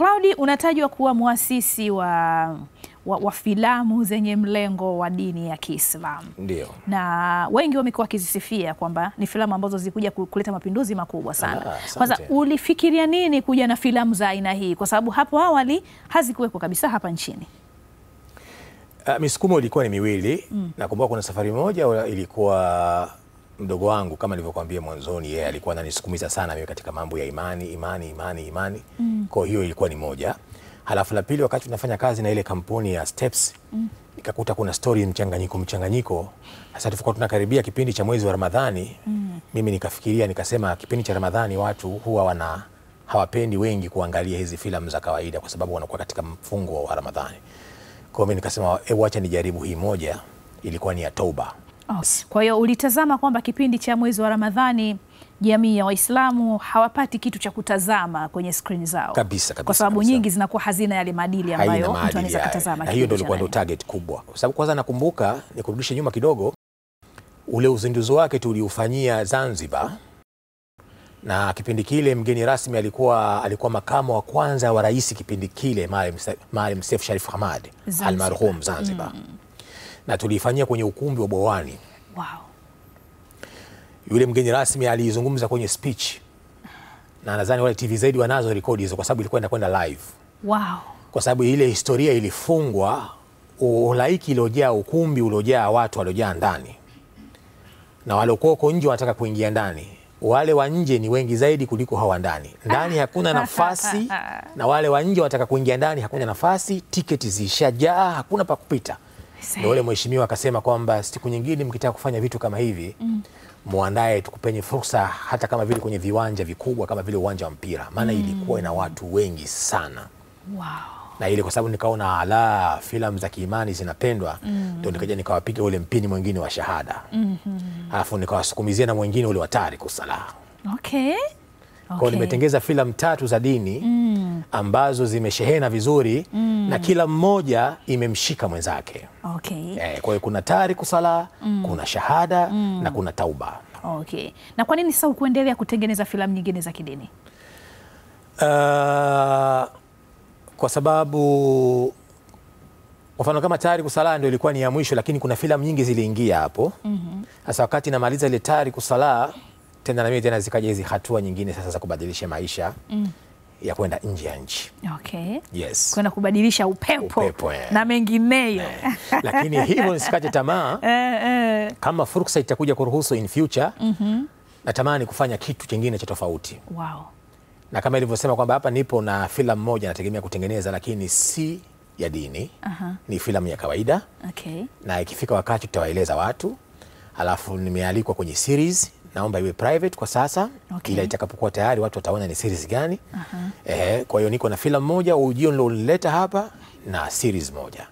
Cloudy, unatajwa kuwa muasisi wa filamu zenye mlengo wa dini ya Kiislamu. Ndio. Na wengi wamekuwa wakizisifia kwamba ni filamu ambazo zilikuja kuleta mapinduzi makubwa sana. Kwanza ulifikiria nini kuja na filamu za aina hii? Kwa sababu hapo awali hazikuweko kabisa hapa nchini. Misukumo ilikuwa ni miwili. Nakumbuka kuna safari moja ilikuwa mdogo wangu, kama nilivyokuambia mwanzoni, yeye alikuwa ananisukumiza sana mimi katika mambo ya imani. Kwa hiyo ilikuwa ni moja. Halafu la pili, wakati tunafanya kazi na ile kampuni ya Steps, nikakuta kuna story mchanganyiko. Sasa tulikuwa tunakaribia kipindi cha mwezi wa Ramadhani. Mimi nikafikiria nikasema kipindi cha Ramadhani watu huwa hawapendi wengi kuangalia hizi filamu za kawaida kwa sababu wanakuwa katika mfungo wa Ramadhani. Kwa hiyo nikasema acha nijaribu hii moja, ilikuwa ni ya Tauba. Kwa hiyo ulitazama kwamba kipindi cha mwezi wa Ramadhani jamii ya Waislamu hawapati kitu cha kutazama kwenye screen zao. Kabisa. Kwa sababu nyingi zinakuwa hazina yale maadili ambayo mtu anaweza kutazama. Na hiyo ndio ilikuwa target kubwa. Kwa sababu kwanza nakumbuka, nikurudishe nyuma kidogo, ule uzinduzi wake tuliufanyia Zanzibar. Na kipindi kile mgeni rasmi alikuwa makamu wa kwanza wa rais kipindi kile, Maalim Seif Sharif Hamad almarhum Zanzibar. Na tulifanyia kwenye ukumbi wa Bwawani. Wow. Yule mgeni rasmi alizungumza kwenye speech. Na nadhani wale TV zaidi wanazo rekodi hizo kwa sababu ilikuwa inakwenda live. Wow. Kwa sababu ile historia ilifungwa, ulaiki uliojaa, ukumbi uliojaa, watu waliojaa ndani. Na wale uko nje wanataka kuingia ndani. Wale wa nje ni wengi zaidi kuliko hawa ndani. Ndani hakuna nafasi na wale wa nje wanataka kuingia ndani, hakuna nafasi, tiketi zishajaa, hakuna pa kupita. Ndio yule mheshimiwa akasema kwamba siku nyingine mkitaka kufanya vitu kama hivi, muandae tukupenye fursa hata kama vile kwenye viwanja vikubwa kama vile uwanja wa mpira. Maana ilikuwa ina watu wengi sana. Wow. Na ile kwa sababu nikaona filamu za kiimani zinapendwa, ndio nikaja nikawapiga ule mpini mwingine wa shahada. Alafu nikawasukumizia na mwingine ule wa Tariku Salah. Okay. Kwa nimetengeza filamu 3 za dini ambazo zimeshehena vizuri na kila mmoja imemshika mwenzake. Okay. Kwa hiyo kuna Tariku Salah, kuna shahada na kuna Tauba. Okay. Na kwa nini sasa ukuendelea kutengeneza filamu nyingine za kidini? Kwa sababu mfano kama Tariku Salah ndio ilikuwa ni ya mwisho, lakini kuna filamu nyingi ziliingia hapo. Sasa wakati namaliza ile Tariku Salah, tena na mimi tena zikaja hizi hatua nyingine sasa za kubadilisha maisha ya kwenda nje ya nchi. Okay. Yes. Kwenda kubadilisha upepo na mengineyo. Lakini hivyo nisikate tamaa. Kama fursa itakuja kuruhusu in future, natamani kufanya kitu kingine cha tofauti. Wow. Na kama ilivyosema kwamba hapa nipo na filamu moja nategemea kutengeneza, lakini si ya dini. Ni filamu ya kawaida. Okay. Na ikifika wakati tutawaeleza watu. Alafu nimealikwa kwenye series, naomba iwe private kwa sasa. Okay. Ila itakapokuwa tayari watu wataona ni series gani. Kwa hiyo niko na filamu moja, ujio niloleta hapa, na series moja.